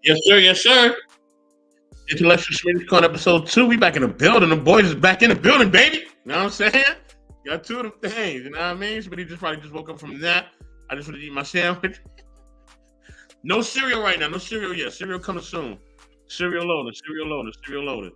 Yes, sir. Yes, sir. Intellectual Schmitty's Corner episode 2. We back in the building. The boys is back in the building, baby. You know what I'm saying? Got two of them things. You know what I mean? Schmitty just probably just woke up from a nap. I just want to eat my sandwich. No cereal right now. No cereal yet. Cereal coming soon. Cereal loaded. Cereal loaded. Cereal loaded.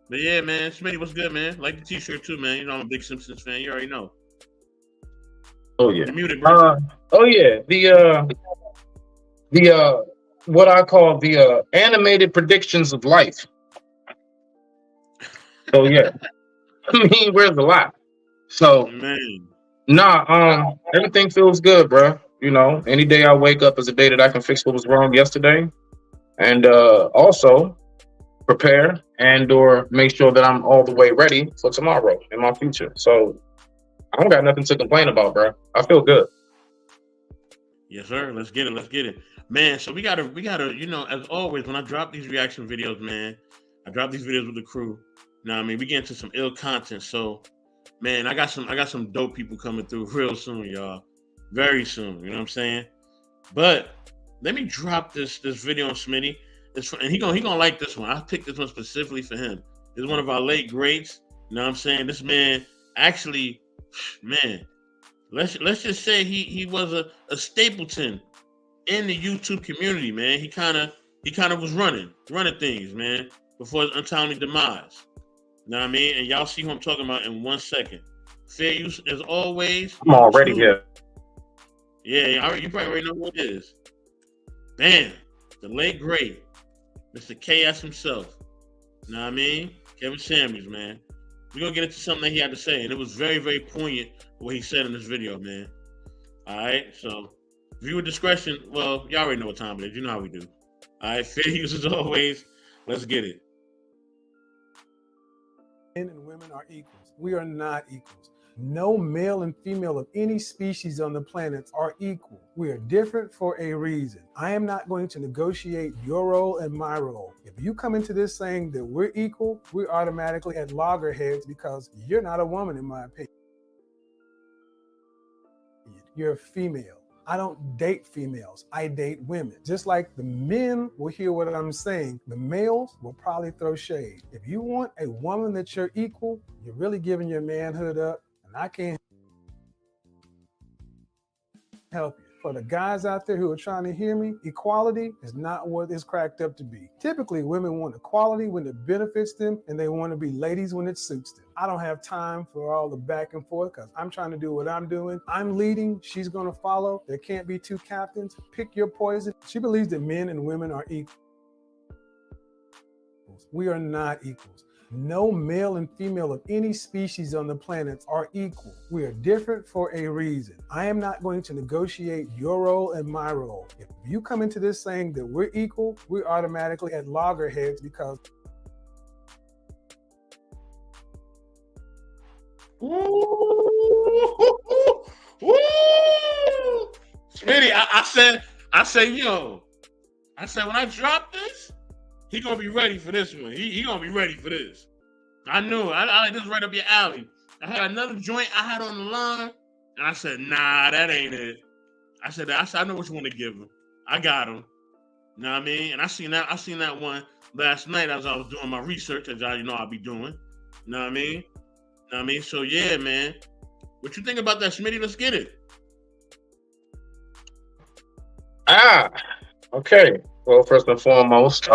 But yeah, man. Schmitty, what's good, man? Like the t-shirt too, man. You know I'm a big Simpsons fan. You already know. Oh yeah. You're muted, bro. Oh yeah. The what I call the animated predictions of life. So yeah. I mean, where's the lot? So Man. everything feels good, bro. You know, any day I wake up is a day that I can fix what was wrong yesterday, and also prepare and or make sure that I'm all the way ready for tomorrow in my future. So I don't got nothing to complain about, bro. I feel good. Yes, sir. Let's get it. Let's get it. Man, so we gotta, you know, as always, when I drop these reaction videos, man, I drop these videos with the crew. Now, I mean, we get into some ill content. So, man, I got some dope people coming through real soon, y'all. Very soon. You know what I'm saying? But let me drop this video on Smitty. And he gonna like this one. I picked this one specifically for him. It's one of our late greats. You know what I'm saying? This man actually, man, let's just say he was a stapleton in the YouTube community, man. He kind of was running things, man, before his untimely demise. You know what I mean? And y'all see who I'm talking about in 1 second. Fair use as always. I'm already here. Yeah, you probably already know who it is. Bam, the late great, Mr. KS himself. You know what I mean? Kevin Samuels, man. We're gonna get into something that he had to say, and it was very, very poignant what he said in this video, man. All right, so viewer discretion. Well, y'all already know what time it is. You know how we do. All right, fair use as always. Let's get it. Men and women are equals. We are not equals. No male and female of any species on the planet are equal. We are different for a reason. I am not going to negotiate your role and my role. If you come into this saying that we're equal, we're automatically at loggerheads because you're not a woman, in my opinion. You're a female. I don't date females. I date women. Just like the men will hear what I'm saying, the males will probably throw shade. If you want a woman that you're equal, you're really giving your manhood up, and I can't help you. For the guys out there who are trying to hear me, equality is not what it's cracked up to be. Typically, women want equality when it benefits them, and they want to be ladies when it suits them. I don't have time for all the back and forth because I'm trying to do what I'm doing. I'm leading. She's going to follow. There can't be two captains. Pick your poison. She believes that men and women are equal. We are not equals. No male and female of any species on the planet are equal. We are different for a reason. I am not going to negotiate your role and my role. If you come into this saying that we're equal, we're automatically at loggerheads because Smitty, I said when I drop this, he gonna be ready for this one. He gonna be ready for this. I knew it. I like this right up your alley. I had another joint I had on the line, and I said, nah, that ain't it. I said I know what you want to give him. I got him. You know what I mean? And I seen that one last night as I was doing my research, as y'all know I'll be doing. You know what I mean? You know what I mean? So yeah, man. What you think about that, Smitty? Let's get it. Okay. Well, first and foremost,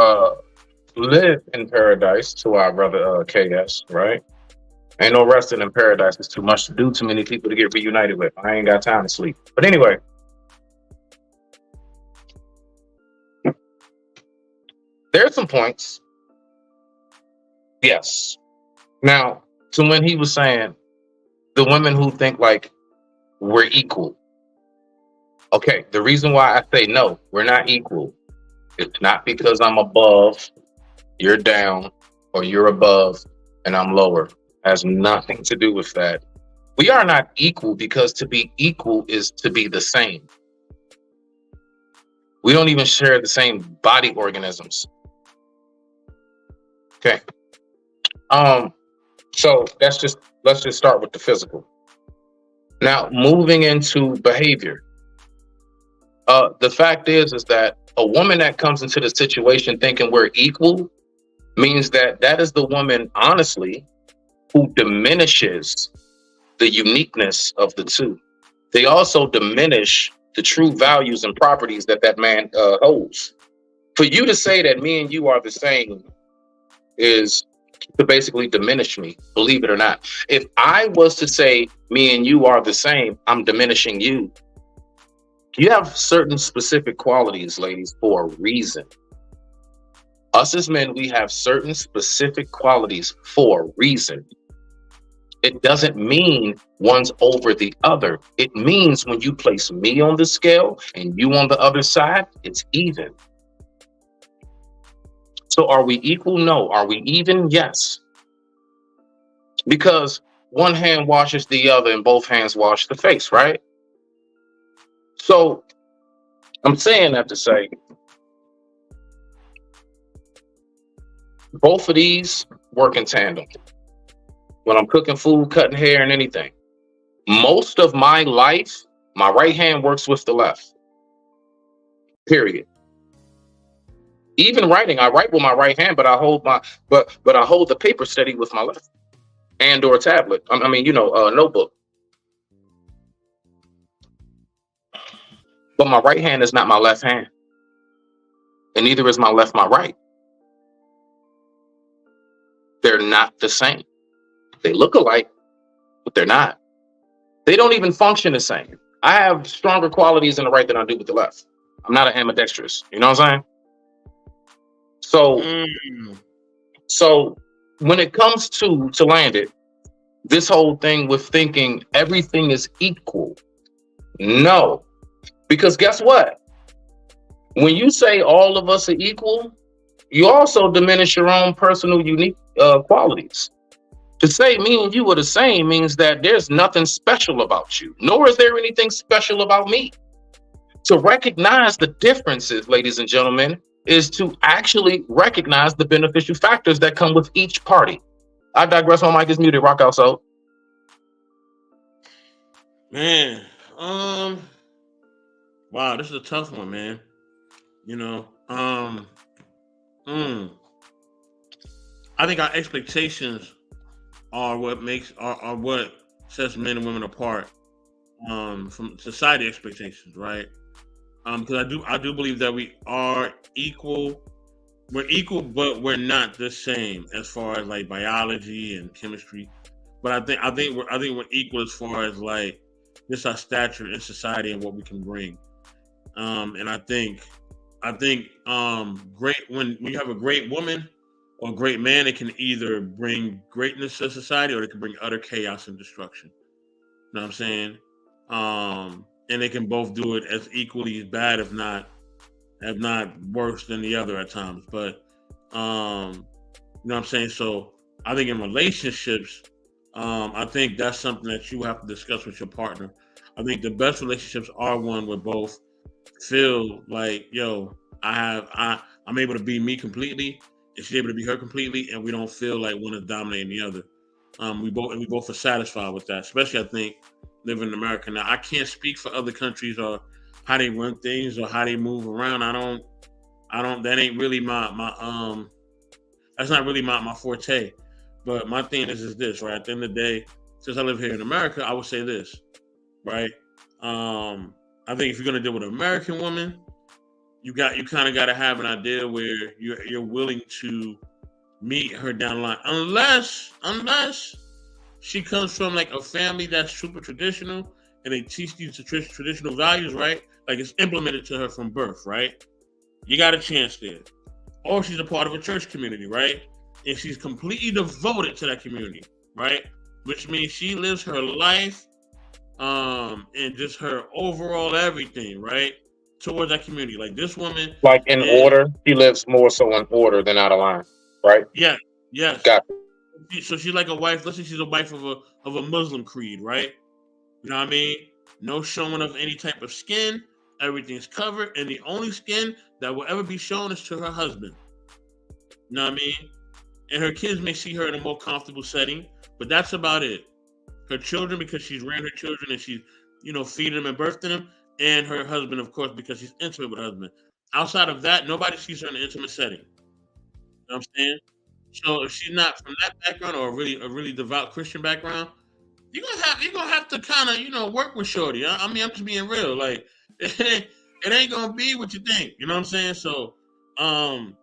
live in paradise to our brother KS, right? Ain't no resting in paradise. It's too much to do, too many people to get reunited with. I ain't got time to sleep. But anyway, there's some points. Yes. Now, to when he was saying the women who think like we're equal. Okay, the reason why I say no, we're not equal. It's not because I'm above, you're down, or you're above and I'm lower. It has nothing to do with that. We are not equal because to be equal is to be the same. We don't even share the same body organisms. Okay. So let's just start with the physical. Now, moving into behavior. The fact is that a woman that comes into the situation thinking we're equal means that is the woman, honestly, who diminishes the uniqueness of the two. They also diminish the true values and properties that man holds. For you to say that me and you are the same is to basically diminish me, believe it or not. If I was to say me and you are the same, I'm diminishing you. You have certain specific qualities, ladies, for a reason. Us as men, we have certain specific qualities for a reason. It doesn't mean one's over the other. It means when you place me on the scale and you on the other side, it's even. So are we equal? No. Are we even? Yes. Because one hand washes the other and both hands wash the face, right? So I'm saying that to say both of these work in tandem. When I'm cooking food, cutting hair, and anything, most of my life, my right hand works with the left. Period. Even writing, I write with my right hand, but I hold I hold the paper steady with my left, and or a tablet. I mean, notebook. But my right hand is not my left hand, and neither is my left my right. They're not the same. They look alike, but they're not. They don't even function the same. I have stronger qualities in the right than I do with the left. I'm not an ambidextrous. You know what I'm saying? So when it comes to land it, this whole thing with thinking everything is equal, no. Because guess what? When you say all of us are equal, you also diminish your own personal unique qualities. To say me and you are the same means that there's nothing special about you, nor is there anything special about me. To recognize the differences, ladies and gentlemen, is to actually recognize the beneficial factors that come with each party. I digress. My mic is muted. Rock out, so. Man, wow, this is a tough one, man. I think our expectations are what sets men and women apart from society expectations, right? Because I do believe that we are equal. We're equal, but we're not the same as far as like biology and chemistry. But I think we're equal as far as like just our stature in society and what we can bring. And I think great when you have a great woman or a great man, it can either bring greatness to society or it can bring utter chaos and destruction. You know what I'm saying? And they can both do it as equally as bad, if not worse than the other at times. But you know what I'm saying? So I think in relationships, I think that's something that you have to discuss with your partner. I think the best relationships are one where both feel like, yo, I'm able to be me completely, and she's able to be her completely, and we don't feel like one is dominating the other. We both are satisfied with that. Especially, I think, living in America now. I can't speak for other countries or how they run things or how they move around. I don't. That ain't really my That's not really my forte. But my thing is this, right? At the end of the day, since I live here in America, I would say this, right? I think if you're gonna deal with an American woman, you kind of got to have an idea where you're willing to meet her down the line, unless she comes from like a family that's super traditional and they teach these traditional values, right? Like it's implemented to her from birth, right? You got a chance there. Or she's a part of a church community, right? And she's completely devoted to that community, right? Which means she lives her life and just her overall everything, right? Towards that community. Like this woman, like in order, she lives more so in order than out of line, right? Yeah, yes. Got it. So she's like a wife. Let's say she's a wife of a Muslim creed, right? You know what I mean? No showing of any type of skin. Everything's covered, and the only skin that will ever be shown is to her husband. You know what I mean? And her kids may see her in a more comfortable setting, but that's about it. Her children, because she's ran her children and she's, feeding them and birthing them, and her husband, of course, because she's intimate with her husband. Outside of that, nobody sees her in an intimate setting. You know what I'm saying? So if she's not from that background or a really devout Christian background, you're gonna have to kind of work with Shorty. I mean, I'm just being real. Like it ain't gonna be what you think. You know what I'm saying? So um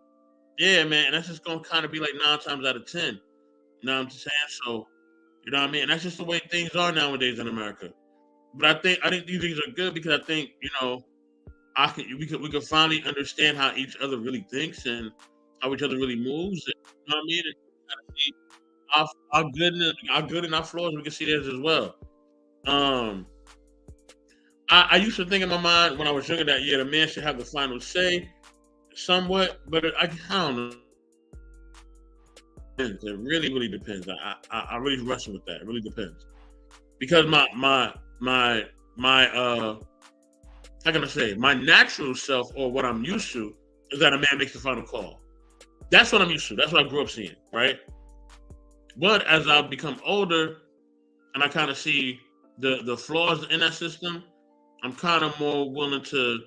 yeah, man, and that's just gonna kind of be like 9 times out of 10. You know what I'm saying? So you know what I mean? And that's just the way things are nowadays in America. But I think these things are good because I think we can finally understand how each other really thinks and how each other really moves. And, you know what I mean? And kind of see our good and our flaws. We can see theirs as well. Um, I used to think in my mind when I was younger that yeah, the man should have the final say, somewhat, but I don't know. It really really depends. I really wrestle with that. It really depends because my how can I say my natural self or what I'm used to is that a man makes the final call. That's what I'm used to. That's what I grew up seeing, right? But as I become older and I kind of see the flaws in that system, I'm kind of more willing to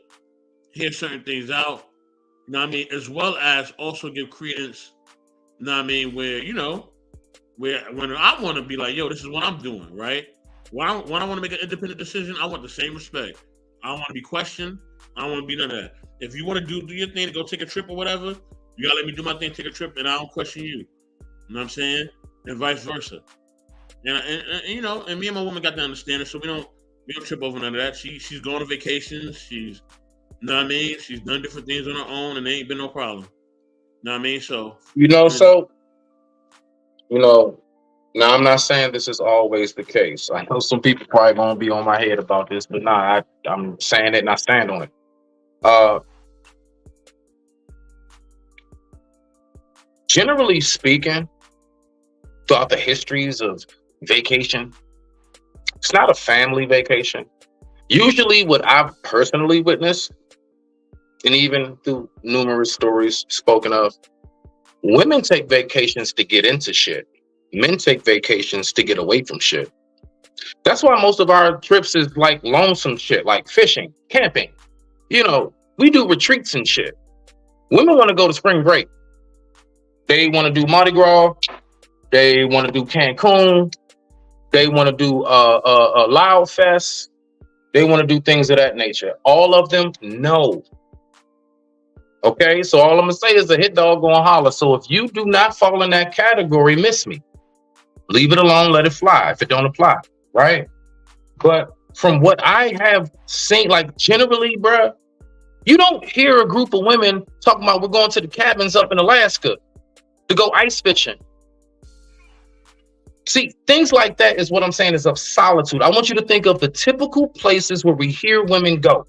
hear certain things out. You know what I mean? As well as also give credence. You know what I mean? Where when I want to be like, yo, this is what I'm doing, right? When I want to make an independent decision, I want the same respect. I don't want to be questioned. I don't want to be none of that. If you want to do your thing, to go take a trip or whatever, you gotta let me do my thing, take a trip, and I don't question you. You know what I'm saying? And vice versa. And me and my woman got the understanding, so we don't trip over none of that. She's going on vacations. You know what I mean? She's done different things on her own, and there ain't been no problem. You know what I mean? So, You know, and so you know. Now I'm not saying this is always the case. I know some people probably gonna be on my head about this, but nah, I'm saying it and I stand on it. Uh, Generally speaking, throughout the histories of vacation, it's not a family vacation. Usually, what I've personally witnessed, and even through numerous stories spoken of, women take vacations to get into shit. Men take vacations to get away from shit. That's why most of our trips is like lonesome shit, like fishing, camping. We do retreats and shit. Women want to go to spring break. They want to do Mardi Gras. They want to do Cancun. They want to do Loud Fest. They want to do things of that nature. All of them, no. Okay, so all I'm gonna say is a hit dog gonna holler. So if you do not fall in that category, miss me. Leave it alone, let it fly if it don't apply, right? But from what I have seen, like generally, bruh, you don't hear a group of women talking about we're going to the cabins up in Alaska to go ice fishing. See, things like that is what I'm saying is of solitude. I want you to think of the typical places where we hear women go.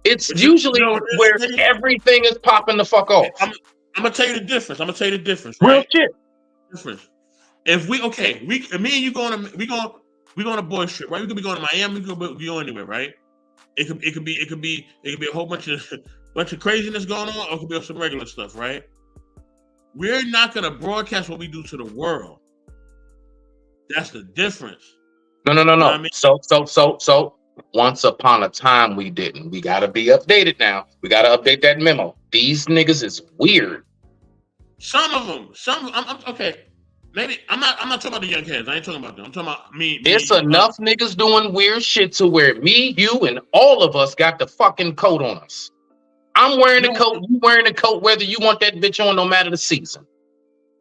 It's but usually where it's everything is popping the fuck off. I'm gonna tell you the difference. I'm gonna tell you the difference, Real right? shit. Difference. If me and you we going on a boys trip, right? We could be going to Miami, we could be going anywhere, right? It could be a whole bunch of craziness going on, or it could be some regular stuff, right? We're not gonna broadcast what we do to the world. That's the difference. No. You know what I mean? So. Once upon a time, we didn't. We gotta be updated now. We gotta update that memo. These niggas is weird. Some of them, I'm okay. Maybe I'm not talking about the young kids. I ain't talking about them. I'm talking about me It's and you, enough niggas doing weird shit to where me, you, and all of us got the fucking coat on us. I'm wearing a No, coat, you wearing a coat, whether you want that bitch on, no matter the season.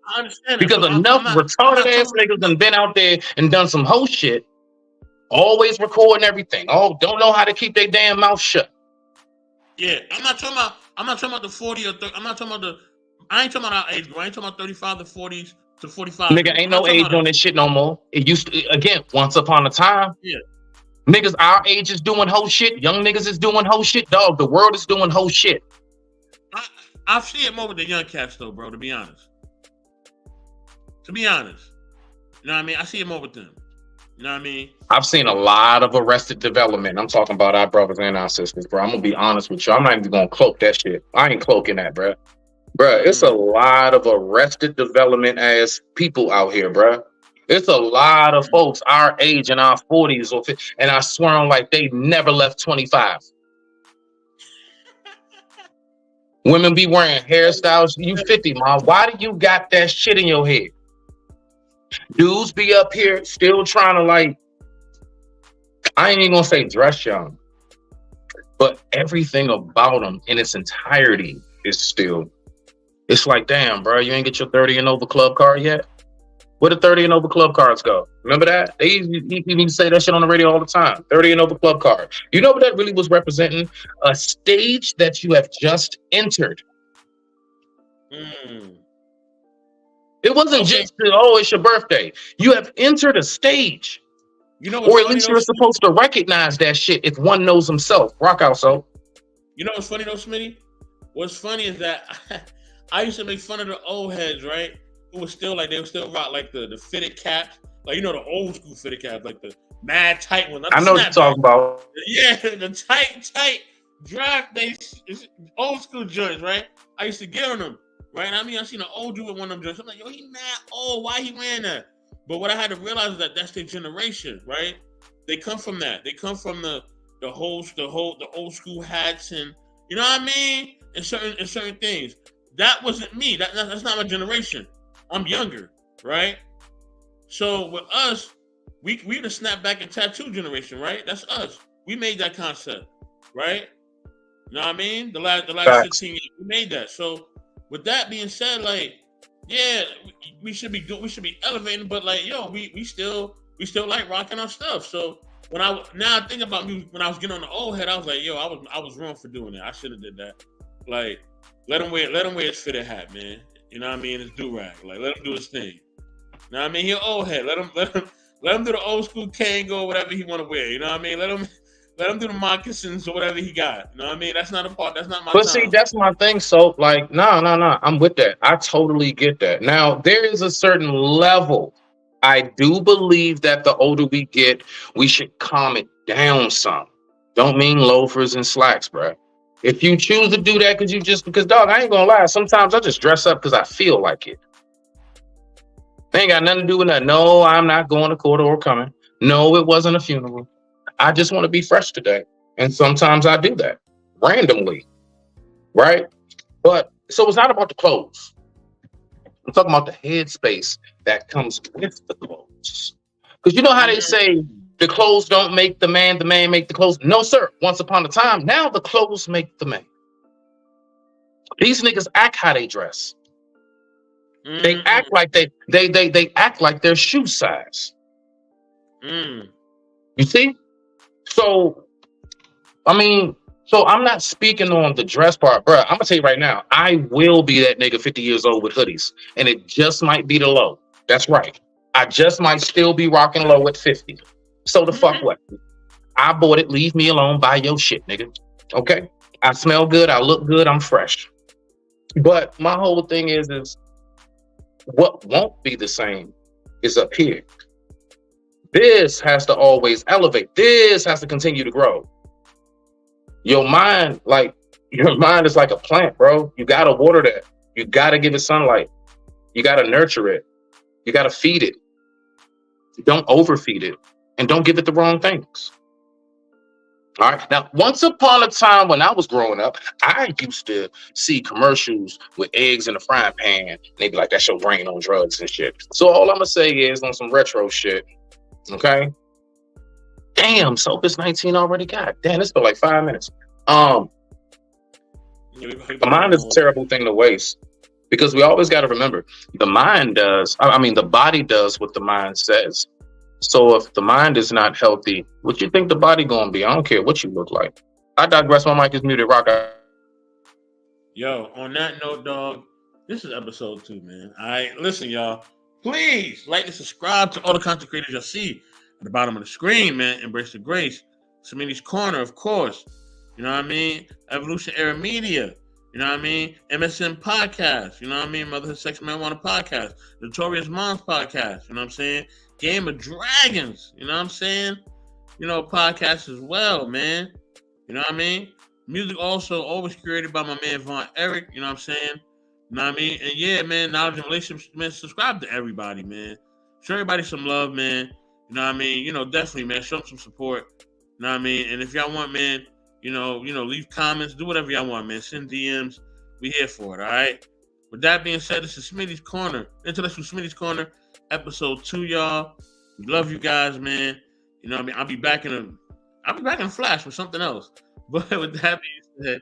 I understand that, Because but enough I'm retarded not ass talking. niggas done been out there and done some hoe shit, always recording everything. Oh, don't know how to keep their damn mouth shut. Yeah, I'm not talking about the 40 or 30. I'm not talking about the. I ain't talking about our age group. I ain't talking about 35 to 40s to 45 Nigga, group. ain't I'm not no talking age about on us. this shit no more. It used to, again, once upon a time, Yeah, niggas our age is doing hoe shit. Young niggas is doing hoe shit. Dog, the world is doing hoe shit. I I see it more with the young cats though, bro. To be honest, you know what I mean. I see it more with them. You know what I mean. I've seen a lot of arrested development. I'm talking about our brothers and our sisters, bro. I'm gonna be honest with you. I'm not even gonna cloak that shit. I ain't cloaking that, bro. Bro, it's a Mm, lot of arrested development ass people out here, bro. It's a lot of mm. folks our age in our 40s and I swear on like they never left 25. Women be wearing hairstyles. You 50, mom. Why do you got that shit in your head? Dudes be up here still trying to like, I ain't even gonna say dress young, but everything about them in its entirety is still, it's like, damn, bro, you ain't get your 30 and over club card yet? Where the 30 and over club cards go? Remember that? You need to say that shit on the radio all the time. 30 and over club card. You know what that really was representing? A stage that you have just entered. It wasn't just, oh, it's your birthday. You have entered a stage. You know, or at least you're supposed to recognize that shit if one knows himself. Rock out, so. You know what's funny though, Smitty? What's funny is that I used to make fun of the old heads, right? Who was still like, they would still rock like the fitted caps, like, you know, the old school fitted caps, like the mad tight one. I know what you're talking about. Yeah, the tight draft day old school joints, right? I used to get on them, right? And I mean, I seen an old dude with one of them joints. I'm like, yo, he mad old. Why he wearing that? But what I had to realize is that that's their generation, right? They come from that. They come from the old school hats, and you know what I mean? And certain things. That wasn't me. That's not my generation. I'm younger, right? So with us, we the snapback and tattoo generation, right? That's us. We made that concept, right? You know what I mean? The last 15 years, we made that. So with that being said, like, yeah, we should be elevating, but like, yo, we still like rocking our stuff. So now I think about me when I was getting on the old head, I was like, yo, I was wrong for doing that. I should have did that. Like, let him wear his fitted hat, man. You know what I mean? His do-rag. Like, let him do his thing. You know what I mean? He an old head. Let him do the old school Kango, whatever he want to wear. You know what I mean? Let him do the moccasins or whatever he got. You know what I mean? That's not my But time. See, that's my thing. So, like, no. I'm with that. I totally get that. Now, there is a certain level. I do believe that the older we get, we should calm it down some. Don't mean loafers and slacks, bro. If you choose to do that because dog, I ain't gonna lie, sometimes I just dress up because I feel like it. They ain't got nothing to do with that. No, I'm not going to court or coming. No, it wasn't a funeral. I just want to be fresh today. And sometimes I do that randomly, right? But so it's not about the clothes. I'm talking about the headspace that comes with the clothes. Because you know how they say, the clothes don't make the man make the clothes. No, sir. Once upon a time, now the clothes make the man. These niggas act how they dress. They act like they act like their shoe size. You see? So, I mean, I'm not speaking on the dress part, bro. I'm gonna tell you right now, I will be that nigga 50 years old with hoodies, and it just might be the low. That's right. I just might still be rocking low at 50. So the fuck what? I bought it. Leave me alone. Buy your shit, nigga. Okay? I smell good. I look good. I'm fresh. But my whole thing is what won't be the same is up here. This has to always elevate. This has to continue to grow. Your mind is like a plant, bro. You gotta water that. You gotta give it sunlight. You gotta nurture it. You gotta feed it. Don't overfeed it. And don't give it the wrong things. All right. Now, once upon a time when I was growing up, I used to see commercials with eggs in a frying pan. And they'd be like, that's your brain on drugs and shit. So all I'm going to say is on some retro shit. Okay. Damn, soap is 19 already. God damn, it's been like 5 minutes. The mind is a terrible thing to waste. Because we always got to remember, the body does what the mind says. So if the mind is not healthy, what you think the body gonna be? I don't care what you look like. I digress. My mic is muted. Rock out. Yo, on that note, dog, this is episode 2, man. All right, listen, y'all. Please like and subscribe to all the content creators you'll see at the bottom of the screen, man. Embrace the Grace. Smitty's Corner, of course. You know what I mean? Evolution Era Media. You know what I mean? MSN Podcast. You know what I mean? Motherhood, Sex, Marijuana Podcast. Notorious Moms Podcast. You know what I'm saying? Game of Dragons. You know what I'm saying? You know, podcast as well, man. You know what I mean? Music also always created by my man Von Eric. You know what I'm saying? You know what I mean? And yeah, man, knowledge and relationships, man, subscribe to everybody, man. Show everybody some love, man. You know what I mean? You know, definitely, man, show them some support. You know what I mean? And if y'all want, man, you know, leave comments, do whatever y'all want, man. Send DMs. We here for it, all right? With that being said, this is Smitty's Corner, Intellectual Smitty's Corner, episode 2, y'all. We love you guys, man. You know what I mean? I'll be back in a flash with something else. But with that being said,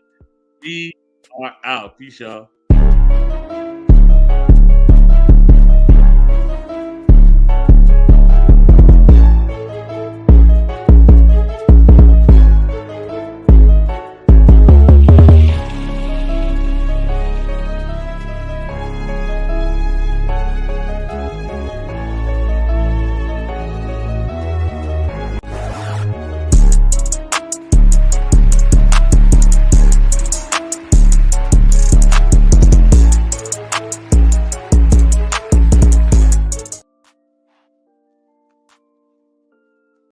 we are out. Peace, y'all.